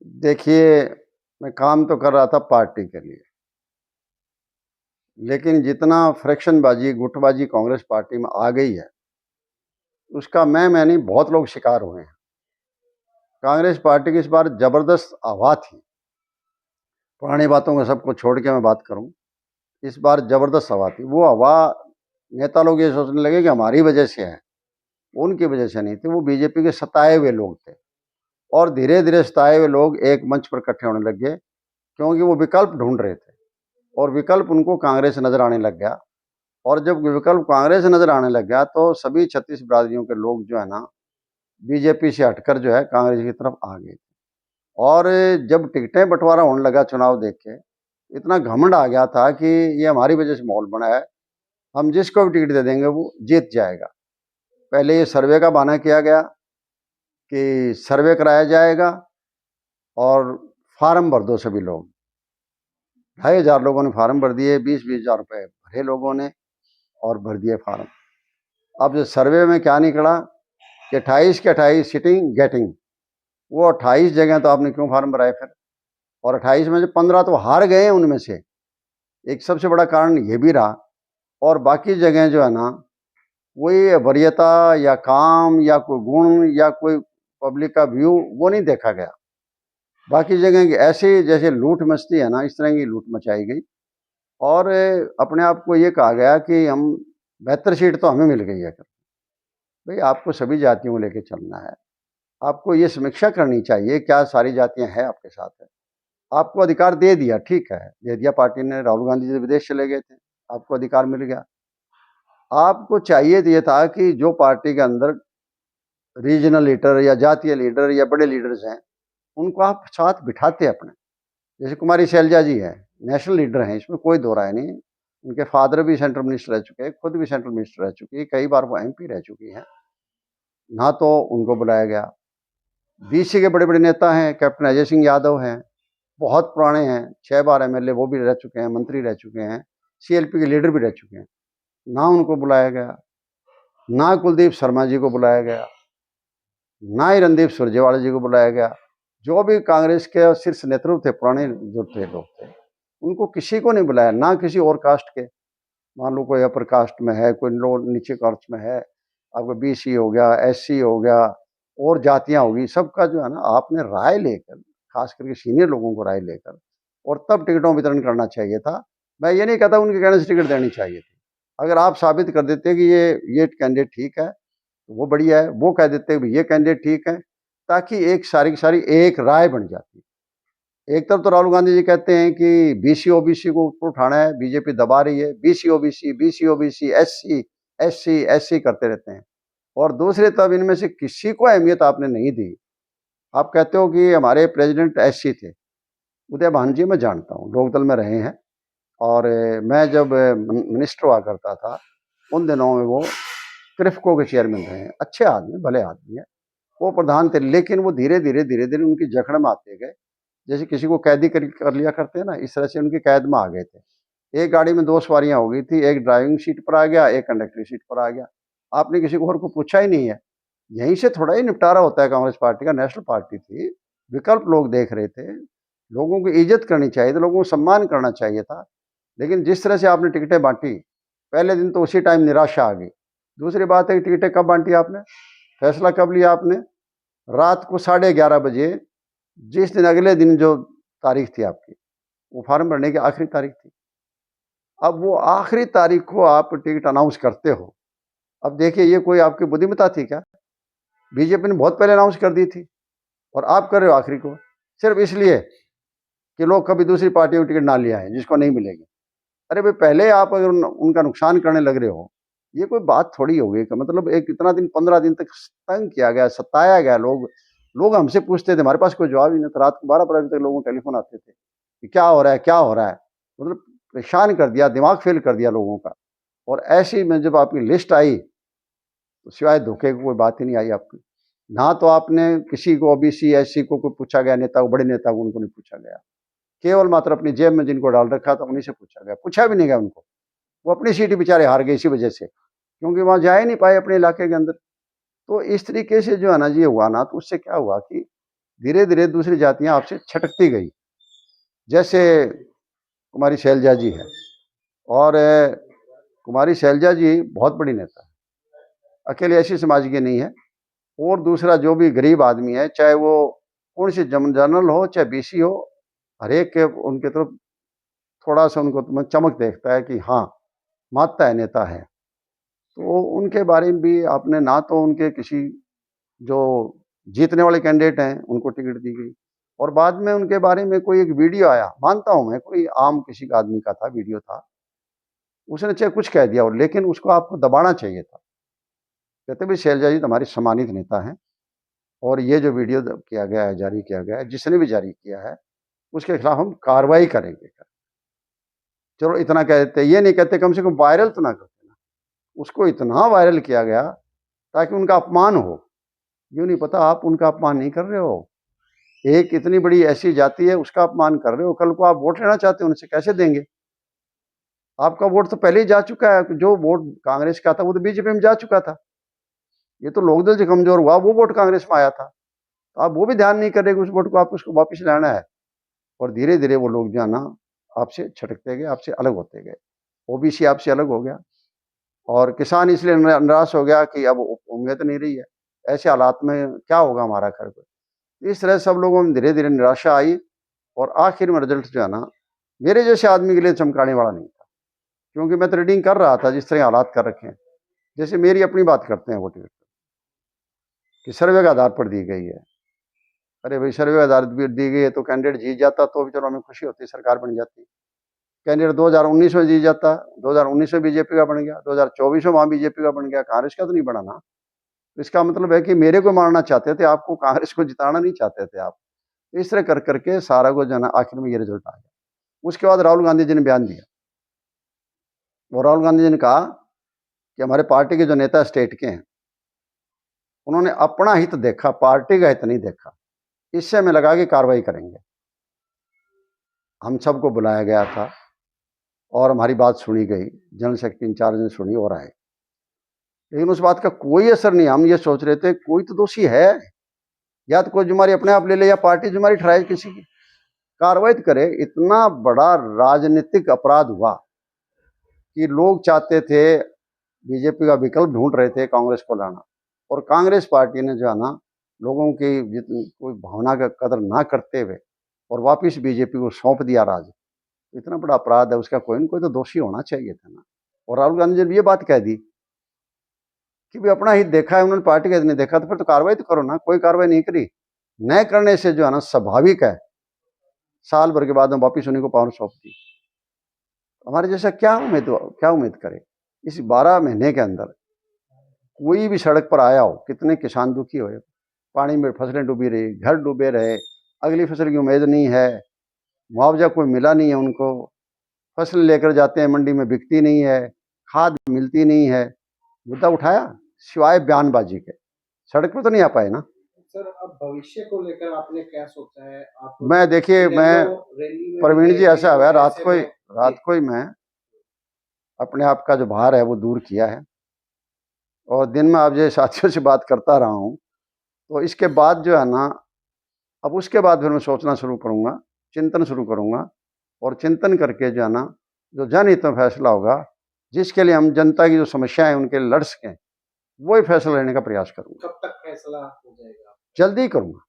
देखिए, मैं काम तो कर रहा था पार्टी के लिए, लेकिन जितना फ्रैक्शनबाज़ी, गुटबाज़ी कांग्रेस पार्टी में आ गई है, उसका मैं नहीं बहुत लोग शिकार हुए हैं। कांग्रेस पार्टी की इस बार ज़बरदस्त हवा थी। पुरानी बातों को सबको छोड़ के मैं बात करूँ, इस बार ज़बरदस्त हवा थी। वो हवा नेता लोग ये सोचने लगे कि हमारी वजह से है, उनकी वजह से नहीं थी, वो बीजेपी के सताए हुए लोग थे। और धीरे-धीरे सताए हुए लोग एक मंच पर इकट्ठे होने लग गए, क्योंकि वो विकल्प ढूँढ रहे थे और विकल्प उनको कांग्रेस से नज़र आने लग गया। और जब विकल्प कांग्रेस से नज़र आने लग गया तो सभी 36 बिरादरियों के लोग जो है ना, बीजेपी से हटकर जो है कांग्रेस की तरफ आ गए। और जब टिकटें बँटवारा होने लगा चुनाव देख के, इतना घमंड आ गया था कि ये हमारी वजह से माहौल बना है, हम जिसको भी टिकट दे देंगे वो जीत जाएगा। पहले ये सर्वे का बहाना किया गया कि सर्वे कराया जाएगा और फार्म भर दो सभी लोग। 2,500 लोगों ने फार्म भर दिए, 20-20 हज़ार रुपए भरे लोगों ने और भर दिए फार्म। अब जो सर्वे में क्या निकला कि 28 के 28 सिटिंग गेटिंग, वो 28 जगह तो आपने क्यों फार्म भराए फिर? और 28 में से 15 तो हार गए हैं उनमें से। एक सबसे बड़ा कारण ये भी रहा। और बाकी जगह जो है ना, कोई वरीयता या काम या कोई गुण या कोई पब्लिक का व्यू वो नहीं देखा गया। बाकी जगह की ऐसे जैसे लूट मचती है ना, इस तरह की लूट मचाई गई और अपने आप को ये कहा गया कि हम बेहतर सीट तो हमें मिल गई है। भाई आपको सभी जातियों को लेके चलना है। आपको ये समीक्षा करनी चाहिए क्या सारी जातियाँ हैं आपके साथ है। आपको अधिकार दे दिया, ठीक है, दे दिया पार्टी ने। राहुल गांधी जी विदेश चले गए थे, आपको अधिकार मिल गया। आपको चाहिए ये था कि जो पार्टी के अंदर रीजनल लीडर या जातीय लीडर या बड़े लीडर्स हैं, उनको आप साथ बिठाते अपने। जैसे कुमारी शैलजा जी है, नेशनल लीडर हैं, इसमें कोई दो राय नहीं। उनके फादर भी सेंट्रल मिनिस्टर रह चुके हैं, खुद भी सेंट्रल मिनिस्टर रह चुकी है, कई बार वो एमपी रह चुकी हैं। ना तो उनको बुलाया गया। बीसी के बड़े बड़े नेता हैं, कैप्टन अजय सिंह यादव हैं, बहुत पुराने हैं, 6 बार एमएलए वो भी रह चुके हैं, मंत्री रह चुके हैं, सीएलपी के लीडर भी रह चुके हैं। ना उनको बुलाया गया, ना कुलदीप शर्मा जी को बुलाया गया, ना ही रणदीप सुरजेवाला जी को बुलाया गया। जो भी कांग्रेस के शीर्ष नेतृत्व थे, पुराने जो थे लोग थे, उनको किसी को नहीं बुलाया। ना किसी और कास्ट के, मान लो कोई अपर कास्ट में है, कोई लो नीचे कास्ट में है, आपका बीसी हो गया, एससी हो गया और जातियां होगी, सबका जो है ना आपने राय लेकर, खास करके सीनियर लोगों को राय लेकर और तब टिकटों वितरण करना चाहिए था। मैं ये नहीं कहता उनके कहने से टिकट देनी चाहिए थी। अगर आप साबित कर देते कि ये कैंडिडेट ठीक है तो वो बढ़िया है, वो कह देते कि ये कैंडिडेट ठीक है, ताकि एक सारी की सारी एक राय बन जाती। एक तरफ तो राहुल गांधी जी कहते हैं कि बीसी ओबीसी को ऊपर उठाना है, बीजेपी दबा रही है, BC OBC SC SC SC करते रहते हैं। और दूसरी तरफ इनमें से किसी को अहमियत आपने नहीं दी। आप कहते हो कि हमारे प्रेसिडेंट एससी थे। उदय भान जी मैं जानता हूँ, लोकदल में रहे हैं और मैं जब मिनिस्टर हुआ करता था उन दिनों में वो क्रिफ्को के चेयरमैन रहे हैं। अच्छे आदमी, भले आदमी है, वो प्रधान थे, लेकिन वो धीरे धीरे धीरे धीरे उनकी जकड़ में आते गए। जैसे किसी को कैदी कर लिया करते हैं ना, इस तरह से उनकी कैद में आ गए थे। एक गाड़ी में 2 सवारियां हो गई थी, एक ड्राइविंग सीट पर आ गया, एक कंडक्टर सीट पर आ गया। आपने किसी को और को पूछा ही नहीं है। यहीं से थोड़ा ही निपटारा होता है कांग्रेस पार्टी का। नेशनल पार्टी थी, विकल्प लोग देख रहे थे, लोगों की इज्जत करनी चाहिए थी, लोगों को सम्मान करना चाहिए था। लेकिन जिस तरह से आपने टिकटें बांटी, पहले दिन तो उसी टाइम निराशा आ गई। दूसरी बात है कि टिकटें कब बांटी आपने, फैसला कब लिया आपने? रात को 11:30 बजे, जिस दिन अगले दिन जो तारीख थी आपकी, वो फॉर्म भरने की आखिरी तारीख थी। अब वो आखिरी तारीख को आप टिकट अनाउंस करते हो। अब देखिए ये कोई आपकी बुद्धिमत्ता थी क्या? बीजेपी ने बहुत पहले अनाउंस कर दी थी और आप कर रहे हो आखिरी को, सिर्फ इसलिए कि लोग कभी दूसरी पार्टियों की टिकट ना ले आए जिसको नहीं मिलेगी। अरे भाई पहले आप अगर उनका नुकसान करने लग रहे हो, ये कोई बात थोड़ी हो गई। मतलब एक इतना दिन 15 दिन तक तंग किया गया, सताया गया। लोग हमसे पूछते थे, हमारे पास कोई जवाब ही नहीं था। रात को 12 बजे तक लोगों को टेलीफोन आते थे कि क्या हो रहा है, क्या हो रहा है। मतलब परेशान कर दिया, दिमाग फेल कर दिया लोगों का। और ऐसी में जब आपकी लिस्ट आई तो सिवाय धोखे की कोई बात ही नहीं आई आपकी। ना तो आपने किसी को ओबीसी एससी को कोई पूछा गया, नेता को, बड़े नेता को उनको नहीं पूछा गया। केवल मात्र अपनी जेब में जिनको डाल रखा था उन्हीं से पूछा गया, पूछा भी नहीं गया उनको। वो अपनी सीट बेचारे हार गए इसी वजह से, क्योंकि वहां जा ही नहीं पाए अपने इलाके के अंदर। तो इस तरीके से जो है ना ये हुआ ना, तो उससे क्या हुआ कि धीरे धीरे दूसरी जातियां आपसे छटकती गई। जैसे कुमारी शैलजा जी है, और कुमारी शैलजा जी बहुत बड़ी नेता है, अकेले ऐसी समाज की नहीं है। और दूसरा जो भी गरीब आदमी है, चाहे वो कौन सी जनरल हो चाहे बीसी हो, हर एक के उनके तरफ थोड़ा सा उनको चमक देखता है कि हाँ मानता है, नेता है। तो उनके बारे में भी आपने ना तो उनके किसी जो जीतने वाले कैंडिडेट हैं उनको टिकट दी गई, और बाद में उनके बारे में कोई एक वीडियो आया, मानता हूं मैं कोई आम किसी का आदमी का था, वीडियो था, उसने चाहे कुछ कह दिया हो, लेकिन उसको आपको दबाना चाहिए था। कहते भाई शैलजा जी तुम्हारी सम्मानित नेता हैं, और ये जो वीडियो किया गया है, जारी किया गया है, जिसने भी जारी किया है उसके खिलाफ हम कार्रवाई करेंगे। चलो इतना कह देते, ये नहीं कहते कम से कम वायरल तो ना करते ना। उसको इतना वायरल किया गया ताकि उनका अपमान हो। यूँ नहीं पता आप उनका अपमान नहीं कर रहे हो, एक इतनी बड़ी ऐसी जाति है उसका अपमान कर रहे हो। कल को आप वोट लेना चाहते हो, उनसे कैसे देंगे? आपका वोट तो पहले ही जा चुका है, जो वोट कांग्रेस का था वो तो बीजेपी में जा चुका था। ये तो लोकदल से कमजोर हुआ, वो वोट कांग्रेस में आया था। तो आप वो भी ध्यान नहीं कर रहे कि उस वोट को आप उसको वापस लाना है। और धीरे धीरे वो लोग जो है ना आपसे छटकते गए, आपसे अलग होते गए। ओबीसी आपसे अलग हो गया, और किसान इसलिए निराश हो गया कि अब उम्मीद नहीं रही है, ऐसे हालात में क्या होगा हमारा खर्च। इस तरह सब लोगों में धीरे धीरे निराशा आई, और आखिर में रिजल्ट जो है ना मेरे जैसे आदमी के लिए चमकाने वाला नहीं था, क्योंकि मैं तो रीडिंग कर रहा था जिस तरह हालात कर रखे हैं। जैसे मेरी अपनी बात करते हैं वो टिकट कि सर्वे के आधार पर दी गई है। अरे भाई सर्वे के आधार पर दी गई है तो कैंडिडेट जीत जाता तो भी चलो हमें खुशी होती, सरकार बन जाती। कैंडिडेट 2019 में जीत जाता, 2019 में बीजेपी का बन गया, 2024 में वहां बीजेपी का बन गया, कांग्रेस का तो नहीं बना ना। तो इसका मतलब है कि मेरे को मारना चाहते थे, आपको कांग्रेस को जिताना नहीं चाहते थे आप। इस तरह कर करके सारा को जो है ना आखिर में ये रिजल्ट आ गया। उसके बाद राहुल गांधी जी ने बयान दिया, और राहुल गांधी जी ने कहा कि हमारे पार्टी के जो नेता स्टेट के हैं उन्होंने अपना हित देखा, पार्टी का हित नहीं देखा, इससे हमें लगा कि कार्रवाई करेंगे। हम सबको बुलाया गया था और हमारी बात सुनी गई, जनरल सेक्रेटरी इंचार्ज ने सुनी और आए, लेकिन उस बात का कोई असर नहीं। हम ये सोच रहे थे कोई तो दोषी है, या तो कोई जुम्मेवारी अपने आप ले ले या पार्टी जुम्मेवारी ठहराए किसी की, कार्रवाई करे। इतना बड़ा राजनीतिक अपराध हुआ कि लोग चाहते थे, बीजेपी का विकल्प ढूंढ रहे थे कांग्रेस को लाना, और कांग्रेस पार्टी ने जो है ना लोगों की जितनी कोई भावना का कदर ना करते हुए और वापस बीजेपी को सौंप दिया राज। इतना बड़ा अपराध है, उसका कोई न कोई तो दोषी होना चाहिए था ना। और राहुल गांधी जी ने ये बात कह दी कि भी अपना हित देखा है, उन्होंने पार्टी का हित नहीं देखा, तो फिर तो कार्रवाई तो करो ना। कोई कार्रवाई नहीं करी। न करने से जो है ना स्वाभाविक है साल भर के बाद में वापिस उन्हीं को पावर सौंप दी। हमारे जैसा क्या उम्मीद करे? इस 12 महीने के अंदर कोई भी सड़क पर आया हो, कितने किसान दुखी हुए, पानी में फसलें डूबी रही, घर डूबे रहे, अगली फसल की उम्मीद नहीं है, मुआवजा कोई मिला नहीं है उनको, फसल लेकर जाते हैं मंडी में बिकती नहीं है, खाद मिलती नहीं है। मुद्दा उठाया सिवाय बयानबाजी के, सड़क पर तो नहीं आ पाए ना। सर अब भविष्य को लेकर आपने क्या सोचा है? आप मैं देखिए मैं प्रवीण जी ऐसा हुआ रात को ही मैं अपने आप का जो भार है वो दूर किया है, और दिन में आप जो साथियों से बात करता रहा हूँ। तो इसके बाद जो है ना अब उसके बाद फिर मैं सोचना शुरू करूँगा, चिंतन शुरू करूँगा, और चिंतन करके जो है ना जो जनहित में फैसला होगा, जिसके लिए हम जनता की जो समस्या है उनके लिए लड़ सकें, वही फैसला लेने का प्रयास करूँगा। कब तक फैसला हो जाएगा? जल्दी करूँगा।